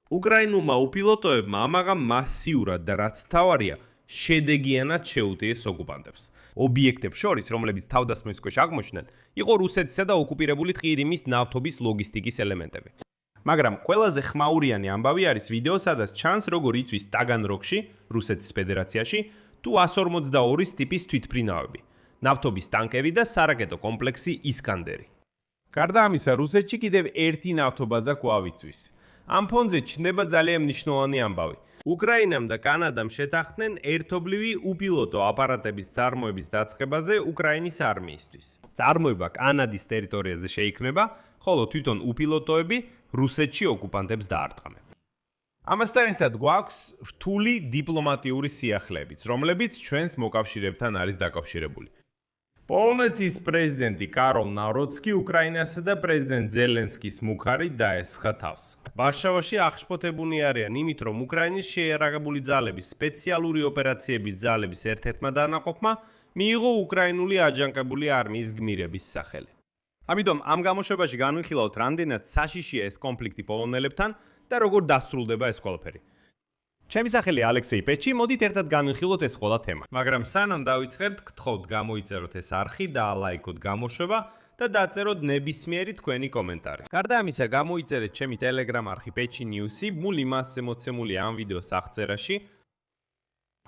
უკრაინულმა უპილოტოებმა ამაღამ მასიურად და რაც თავარია, შედეგიანად შეუტიეს ოკუპანტებს. ობიექტებს შორის, რომლებიც თავდასხმის ქვეშ აღმოჩნდნენ, იყო რუსეთისა და ოკუპირებული ტყირიმის ნავთობის ლოგისტიკის ელემენტები. მაგრამ ყველაზე ხმაურიანი ამბავი არის ვიდეო, სადაც ჩანს, როგორ იწვის ტაგანროგში, რუსეთის ფედერაციაში, თუ 142-ის ტიპის თვითმფრინავები, ნავთობის ტანკერი და სარაკეტო კომპლექსი ისკანდერი. გარდა ამისა, რუსეთში კიდევ ერთი ნავთობაზა კვლავ იწვის. ამ ფონზე ჩნდება ძალიან მნიშვნელოვანი ამბავი. უკრაინამ და კანადამ შეთანხმდნენ ერთობლივი უპილოტო აპარატების წარმოების დაწყებაზე უკრაინის არმიისთვის. წარმოება კანადის ტერიტორიაზე შეიქმნება, ხოლო თვითონ უპილოტოები რუსეთში ოკუპანტებს დაარტყამენ. ამასთან ერთად გვაქვს რთული დიპლომატიური სიახლეებიც, რომლებიც ჩვენს მოკავშირეებთან არის დაკავშირებული. პოლონეთის პრეზიდენტი კაროლ ნავროცკი უკრაინასა და პრეზიდენტ ზელენსკის მუხარით დაესხა თავს. ვარშავაში აღშფოთებულნი არიან იმით, რომ უკრაინის შეიარაღებული ძალების სპეციალური ოპერაციების ძალების ერთ-ერთმა დანაყოფმა მიიღო უკრაინული აჯანყებული არმიის გმირების სახელი. ამიტომ ამ გამოშვებაში განვიხილავთ, რამდენად საშიშია ეს კონფლიქტი პოლონელებთან და როგორ დასრულდება ეს ყველაფერი. ჩემი სახელი ალექსეი პეჩი, მოდით ერთად განვიხილოთ ეს ყველა თემა. მაგრამ სანამ დავიწყებთ, გთხოვთ გამოიწეროთ ეს არხი და ლაიქოთ გამოშვება და დაწეროთ ნებისმიერი თქვენი კომენტარი. გარდა ამისა, გამოიწერეთ ჩემი Telegram არხი Pechi News-ი, მული მასზე მოცემულია ამ ვიდეოს აღწერაში.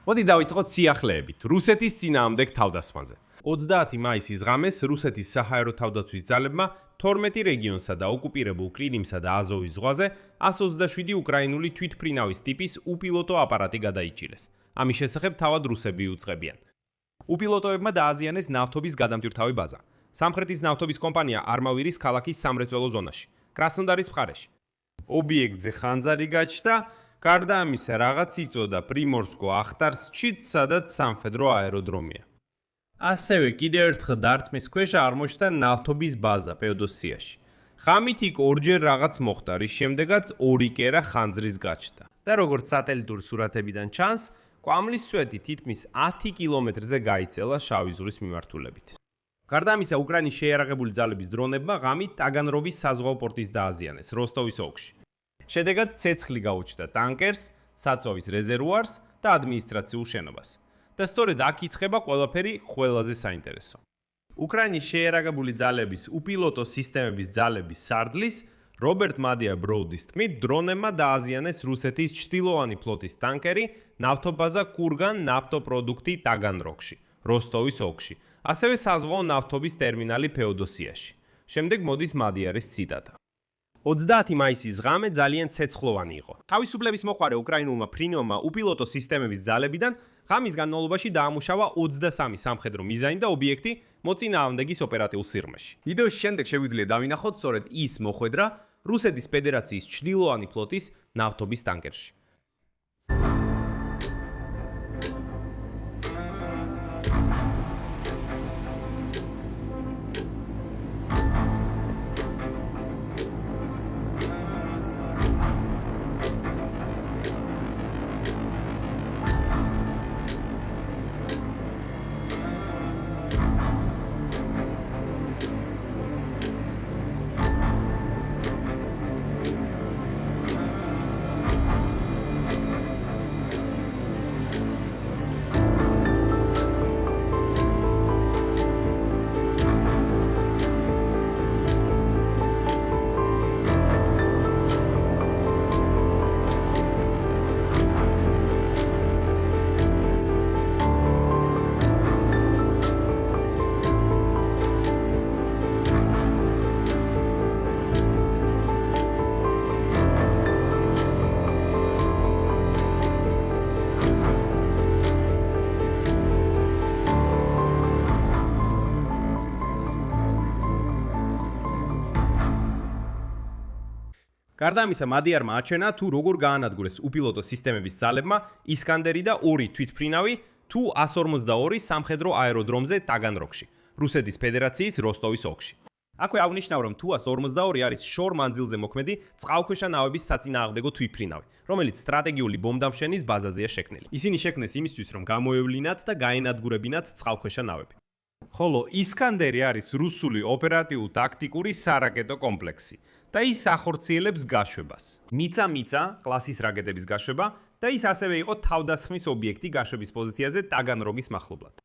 მოდით დავიწყოთ სიახლეებით. რუსეთის წინააღმდეგ თავდასხმაზე. 30 მაისის ღამეს რუსეთის საჰაერო თავდაცვის ძალებმა 12 რეგიონსა და ოკუპირებულ კრიმსა და აზოვის ზღვაზე 127 უკრაინული თვითმფრინავის ტიპის უპილოტო აპარატი გადაიჭირეს. ამის შესახებ თავად რუსები უწყებიან. უპილოტოებმა დააზიანეს ნავთობის გადამტვირთავი ბაზა. სამხრეთის ნავთობის კომპანია არმავირის ქალაქის სამრეწველო ზონაში, კრასნოდარის მხარეში. ობიექტზე ხანძარი გაჩნდა, გარდა ამისა რაღაც იწოდა პრიმორსკო-ახტარსკში, სადაც სამხედრო აეროდრომია. ასევე კიდევ ერთხელ დარტყმის ქვეშ აღმოჩნდა ნავთობის ბაზა ფეოდოსიაში. ღამით იქ ორჯერ რაღაც მოხდა, რის შემდეგაც ორი კერა ხანძრის გაჩნდა. და როგორც სატელიტური სურათებიდან ჩანს, კვამლის სვეტი თითქმის 10 კილომეტრზე გაიცელა შავი ზღვის მიმართულებით. გარდა ამისა, უკრაინის შეიარაღებული ძალების დრონებმა ღამით ტაგანროვის საზღვაო პორტის დააზიანეს როსტოვის ოლქში. შედეგად ცეცხლი გაუჩნდა ტანკერს, საწვავის რეზერვუარს და ადმინისტრაციულ შენობას. და სწორედ აქ იწყება ყველაფერი ყველაზე საინტერესო. უკრაინის შეიარაღებული ძალების უპილოტო სისტემების ძალების სარდლის რობერტ მადია ბროუდის თქმით, დრონებმა დააზიანეს რუსეთის ჩრდილოვანი ფლოტის ტანკერი ნავთობაზა კურგან ნავთოპროდუქტი ტაგანროგში, როსტოვის ოლქში, ასევე საზღვაო ნავთობის ტერმინალი ფეოდოსიაში. შემდეგ მოდის მადიარის ციტატა. 30 მაისის ღამე ძალიან ცეცხლოვანი იყო. თავისუფლების მოხარე უკრაინულმა ფრინავმა უპილოტო სისტემების ძალებიდან ღამის განმავლობაში დაამუშავა 23 სამხედრო მიზანი და ობიექტი მოწინააღმდეგის ოპერატიულ სიღრმეში. ვიდეოს შემდეგ შეგვიძლია დავინახოთ სწორედ ის მოხვედრა რუსეთის ფედერაციის ჩრდილოვანი ფლოტის ნავთობის ტანკერში. გარდა ამისა, მადიარმა აჩვენა თუ როგორ გაანადგურეს უპილოტო სისტემების ძალებმა ისკანდერი და 2 თვითმფრინავი თუ 152 სამხედრო აეროდრომზე ტაგანროგში, რუსეთის ფედერაციის როსტოვის ოლქში. აქვე აღნიშნავ, რომ თუ-152 არის შორ მანძილზე მოქმედი წყალქვეშა ნავების საწინააღმდეგო თვითმფრინავი, რომელიც სტრატეგიული ბომბდამშენის ბაზაზეა შექმნილი. ისინი შექმნეს იმისთვის, რომ გამოევლინათ და გაენადგურებინათ წყალქვეშა ნავები. ხოლო ისკანდერი არის რუსული ოპერატიულ-ტაქტიკური სარაკეტო კომპლექსი და ის ახორციელებს გაშვებას. მიცა კლასის რაკეტების გაშვება და ის ასევე იყო თავდასხმის ობიექტი გაშვების პოზიციაზე ტაგანროგის მახლობლად.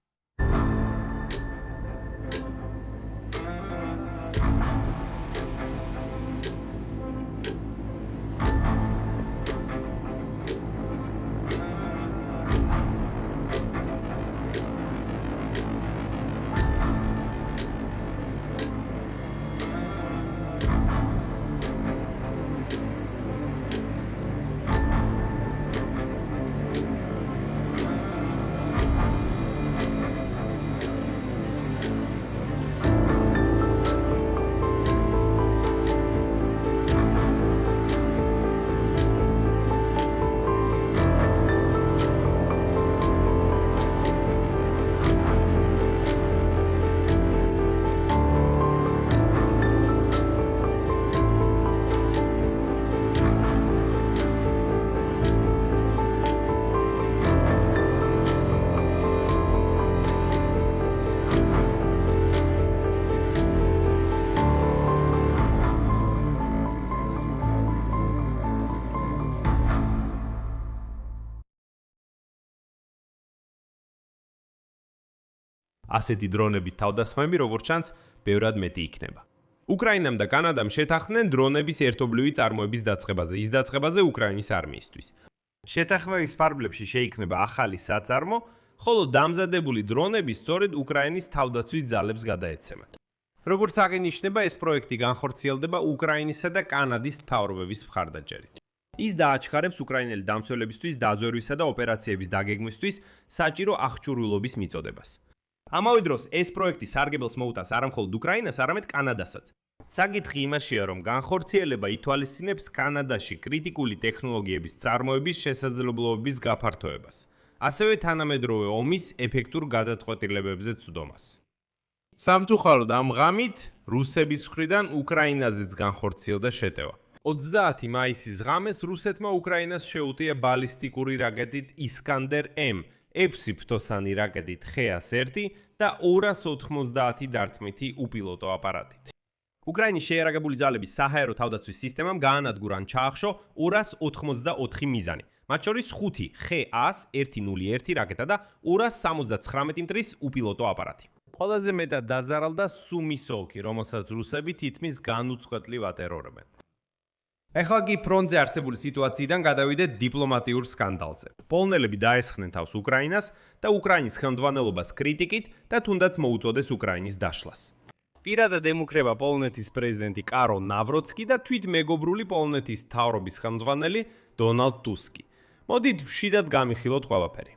ასეთი დრონებით თავდასხმები, როგორც ჩანს, ბევრად მეტი იქნება. უკრაინამ და კანადამ შეთანხმდნენ დრონების ერთობლივი წარმოების დაწყებაზე, ის დაწყებაზე უკრაინის არმიისთვის. შეთანხმების ფარგლებში შეიქმნება ახალი საწარმო, ხოლო დამზადებული დრონები სწორედ უკრაინის თავდაცვის ძალებს გადაეცემათ. როგორც აღინიშნება, ეს პროექტი განხორციელდება უკრაინისა და კანადის მთავრობების მხარდაჭერით. ის დააჩქარებს უკრაინელი დამცველებისთვის დაზვერვისა და ოპერაციების დაგეგმვისთვის საჭირო აღჭურვილობის მიწოდებას. ამავე დროს ეს პროექტი სარგებელს მოუტანს არა მხოლოდ უკრაინას, არამედ კანადასაც. საკითხი იმაშია, რომ განხორციელება ითვალისწინებს კანადაში კრიტიკული ტექნოლოგიების წარმოების შესაძლებლობების გაფართოებას, ასევე თანამედროვე ომის ეფექტურ გადაწყვეტილებებზე წვდომას. სამწუხაროდ ამ ღამით რუსების მხრიდან უკრაინაზეც განხორციელდა შეტევა. 30 მაისის ღამეს რუსეთმა უკრაინას შეუტია ბალისტიკური რაკეტით ისკანდერ-M, 6 ფთოსანი რაკეტით ხეას-1 და 290 დარტყმითი უპილოტო აპარატით. უკრაინის შეიარაღებული ძალების საჰაერო თავდაცვის სისტემამ გაანადგურა ან ჩაახშო 284 მიზანი, მათ შორის 5 ხე-101 რაკეტა და 279 მტრის უპილოტო აპარატი. ყველაზე მეტად დაზარალდა სუმის ოლქი, რომელსაც რუსები თითქმის განუწყვეტლივ ატერორებენ. ეხლა კი ფრონტზე არსებული სიტუაციიდან გადავიდეთ დიპლომატიურ სკანდალზე. პოლონელები დაესხნენ თავს უკრაინას და უკრაინის ხელმძღვანელობას კრიტიკით და თუნდაც მოუწოდეს უკრაინის დაშლას. პირადად ემუქრება პოლონეთის პრეზიდენტი კარო ნავროცკი და თვითმეგობრული პოლონეთის მთავრობის ხელმძღვანელი დონალდ ტუსკი. მოდით მშვიდად გამიხილოთ ყველაფერი.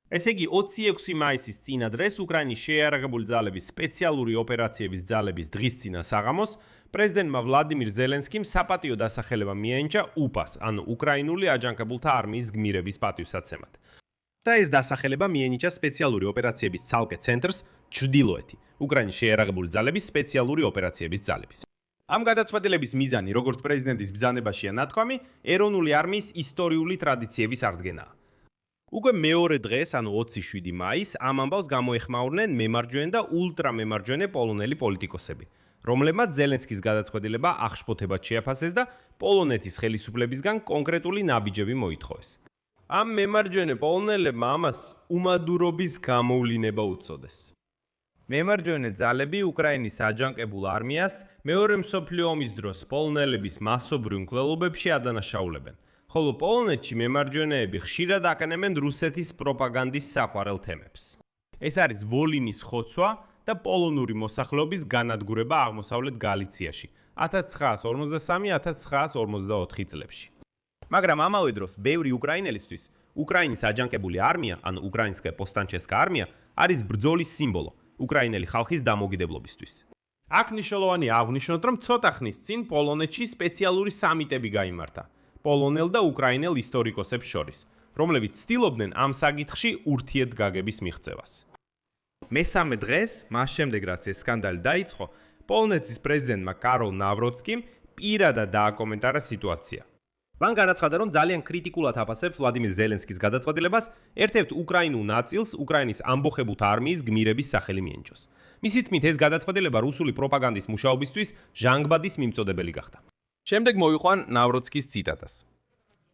ესე იგი 26 მაისის წინა დღეს უკრაინის შეიარაღებული ძალების სპეციალური ოპერაციების ძალების დღისწინა საღამოს პრეზიდენტმა ვლადიმირ ზელენსკიმ საპატიო დასახელება მიენიჭა უპას, ანუ უკრაინული აჯანყებულთა არმიის გმირების პატივსაცემად. და ეს დასახელება მიენიჭა სპეციალური ოპერაციების ცალკე ცენტრს ჩრდილოეთი, უკრაინის შეიარაღებული ძალების სპეციალური ოპერაციების ძალების. ამ გადაწყვეტილების მიზანი, როგორც პრეზიდენტის ბრძანებაშია ნათქვამი, ეროვნული არმიის ისტორიული ტრადიციების აღდგენაა. უკვე მეორე დღეს, ანუ 27 მაისს, ამ ამბავს გამოეხმაურნენ მემარჯვენე და ულტრამემარჯვენე პოლონელი პოლიტიკოსები, რომლებმაც ზელენსკის გადაწყვეტილება აღშფოთებად შეაფასეს და პოლონეთის ხელისუფლებისგან კონკრეტული ნაბიჯები მოითხოვეს. ამ მემარჯვენე პოლონელებმა ამას უმადურობის გამოვლინება უწოდეს. მემარჯვენე ძალები უკრაინის აჯანყებულ არმიას მეორე მსოფლიო ომის დროს პოლონელების მასობრივ მკვლელობებში ადანაშაულებენ. ხოლო პოლონეთში მემარჯვენეები ხშირად აყენებენ რუსეთის პროპაგანდის საყვარელ თემებს. ეს არის ვოლინის ხოცვა და პოლონური მოსახლეობის განადგურება აღმოსავლეთ გალიციაში 1953-1954 წლებში. მაგრამ ამავე დროს ბევრი უკრაინელისთვის უკრაინის აჯანყებული არმია, ანუ უკრაინსკაია პოვსტანჩესკა არმია, არის ბრძოლის სიმბოლო უკრაინელი ხალხის დამოუკიდებლობისთვის. აქ მნიშვნელოვანია აღვნიშნოთ, რომ ცოტა ხნის წინ პოლონეთში სპეციალური სამიტები გაიმართა. პოლონელ და უკრაინელ ისტორიკოსებს შორის, რომლებიც ცდილობდნენ ამ საკითხში ურთიერთგაგების მიღწევას. მესამე დღეს, მას შემდეგ რაც ეს სკანდალი დაიწყო, პოლონეთის პრეზიდენტმა კაროლ ნავროცკიმ პირადად დააკომენტარა სიტუაცია. მან განაცხადა, რომ ძალიან კრიტიკულად აფასებს ვლადიმირ ზელენსკის გადაწყვეტილებას ერთ-ერთ უკრაინულ ნაწილს უკრაინის ამბოხებულთა არმიის გმირების სახელი მიენიჭოს. მისი თქმით, ეს გადაწყვეტილება რუსული პროპაგანდის მუშაობისთვის ჟანგბადის მიმწოდებელი გახდა. შემდეგ მოვიყვან ნავროცკის ციტატას.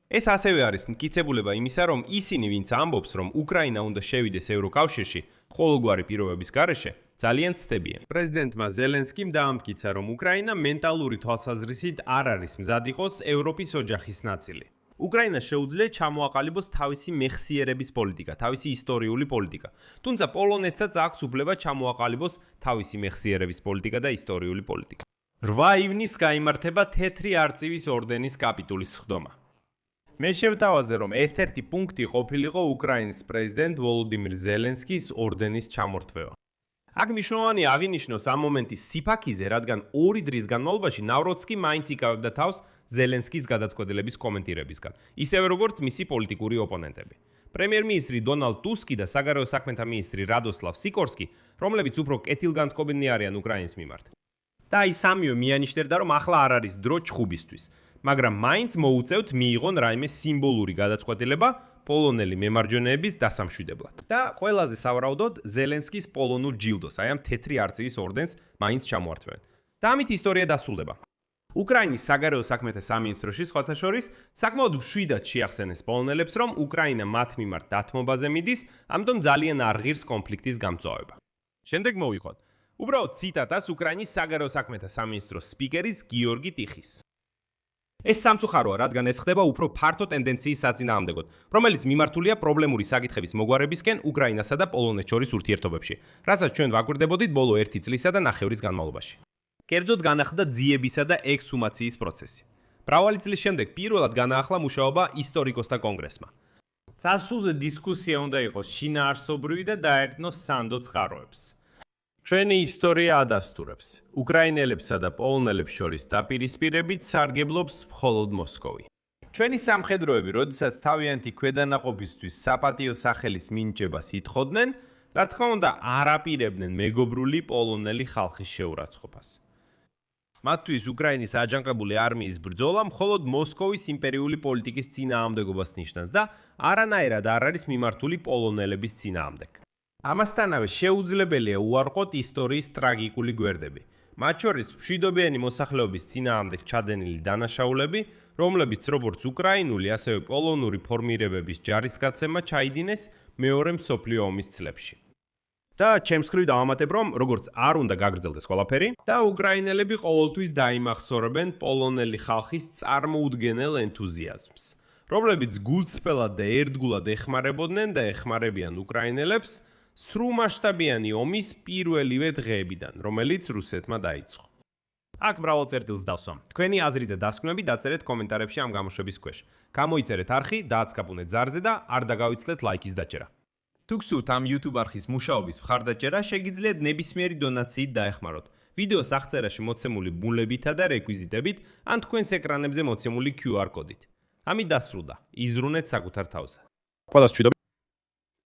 ეს ასევე არის მტკიცებულება იმისა, რომ ისინი, ვინც ამბობს, რომ უკრაინა უნდა შევიდეს ევროკავშირში, ყოველგვარი პირობების გარეშე, ძალიან ცდებიან. პრეზიდენტმა ზელენსკიმ დაამტკიცა, რომ უკრაინა მენტალური თვალსაზრისით არ არის მზად იყოს ევროპის ოჯახის ნაწილი. უკრაინას შეუძლია ჩამოაყალიბოს თავისი მეხსიერების პოლიტიკა, თავისი ისტორიული პოლიტიკა. თუმცა პოლონეთსაც აქვს უფლება ჩამოაყალიბოს თავისი მეხსიერების პოლიტიკა და ისტორიული პოლიტიკა. 8 ივნისს გაიმართება თეთრი არწივის ორდენის კაპიტულის სხდომა. მე შევთავაზე, რომ ერთ-ერთი პუნქტი ყოფილიყო უკრაინის პრეზიდენტ ვოლოდიმირ ზელენსკის ორდენის ჩამორთმევა. აქ მნიშვნელოვანია აღინიშნოს ამ მომენტის სიფაქიზე, რადგან 2 დღის განმავლობაში ნავროცკი მაინც იკავებდა თავს ზელენსკის გადაწყვეტილების კომენტირებისგან, ისევე როგორც მისი პოლიტიკური ოპონენტები. პრემიერ-მინისტრი დონალდ ტუსკი და საგარეო საქმეთა მინისტრი რადოსლავ სიკორსკი, რომლებიც უფრო კეთილგანწყობილნი არიან უკრაინის მიმართ. და ის სამივე მიანიშნებდა, რომ ახლა არ არის დრო ჩხუბისთვის, მაგრამ მაინც მოუწევთ მიიღონ რაიმე სიმბოლური გადაწყვეტილება პოლონელი მემარჯვენეების დასამშვიდებლად. და ყველაზე სავარაუდოდ ზელენსკის პოლონურ ჯილდოს, აი ამ თეთრი არწივის ორდენს მაინც ჩამოართმევენ. და ამით ისტორია დასრულდება. უკრაინის საგარეო საქმეთა სამინისტროში სხვათა შორის საკმაოდ მშვიდად შეახსენეს პოლონელებს, რომ უკრაინა მათ მიმართ დათმობაზე მიდის, ამიტომ ძალიან არ ღირს კონფლიქტის გამწვავება. შემდეგ მოვიხოთ უბრალოდ ციტატას უკრაინის საგარეო საქმეთა სამინისტროს სპიკერის გიორგი ტიხის. ეს სამწუხაროა, რადგან ეს ხდება უფრო ფართო ტენდენციის საწინააღმდეგოდ, რომელიც მიმართულია პრობლემური საკითხების მოგვარებისკენ უკრაინასა და პოლონეთს შორის ურთიერთობებში, რასაც ჩვენ ვაკვირდებოდით ბოლო 1 წლისა და ნახევრის განმავლობაში. კერძოდ განახლდა ძიებისა და ექსჰუმაციის პროცესი. მრავალი წლის შემდეგ პირველად განაახლა მუშაობა ისტორიკოსთა კონგრესმა. წარსულზე დისკუსია უნდა იყოს შინაარსობრივი და დაერტნოს სანდო წყაროებს. ჩვენი ისტორია ადასტურებს. უკრაინელებსა და პოლონელებს შორის დაპირისპირებით სარგებლობს მხოლოდ მოსკოვი. ჩვენი სამხედროები, როდესაც თავიანთი ქვედანაყოფისთვის საპატიო სახელის მინიჭებას ითხოვდნენ, რა თქმა უნდა, არ აპირებდნენ მეგობრული პოლონელი ხალხის შეურაცხყოფას. მათთვის უკრაინის აჯანყებული არმიის ბრძოლა მხოლოდ მოსკოვის იმპერიული პოლიტიკის წინააღმდეგობას ნიშნავს და არანაირად არ არის მიმართული პოლონელების წინააღმდეგ. ამასთანავე შეუძლებელია უარყოთ ისტორიის ტრაგიკული გვერდები. მათ შორის მშვიდობიანი მოსახლეობის წინააღმდეგ ჩადენილი დანაშაულები, რომლებიც როგორც უკრაინული, ასევე პოლონური ფორმირებების ჯარისკაცებმა ჩაიდინეს მეორე მსოფლიო ომის წლებში. და ჩემს მხრივ დავამატებ, რომ როგორც არ უნდა გაგრძელდეს ყველაფერი და უკრაინელები ყოველთვის დაიმახსოვრებენ პოლონელი ხალხის წარმოუდგენელ ენთუზიაზმს, რომლებიც გულწრფელად და ერთგულად ეხმარებოდნენ და ეხმარებიან უკრაინელებს სრულმასშტაბიანი ომის პირველივე დღეებიდან, რომელიც რუსეთმა დაიწყო. აქ მრავალ წერტილს დავსვამ. თქვენი აზრი და დასკვნები დაწერეთ კომენტარებში ამ გამოშვების ქვეშ. გამოიწერეთ არხი, დააცკაპუნეთ ზარზე და არ დაგავიწყდეთ ლაიქის დაჭერა. თუ გსურთ ამ YouTube არხის მუშაობის მხარდაჭერა, შეგიძლიათ ნებისმიერი დონაციით დაეხმაროთ. ვიდეოს აღწერაში მოცემული ბუნლებითა და რეკვიზიტებით, ან თქვენს ეკრანებზე მოცემული QR კოდით. ამით დასრულდა. იზრუნეთ საკუთარ თავზე. ყველას მშვიდობა.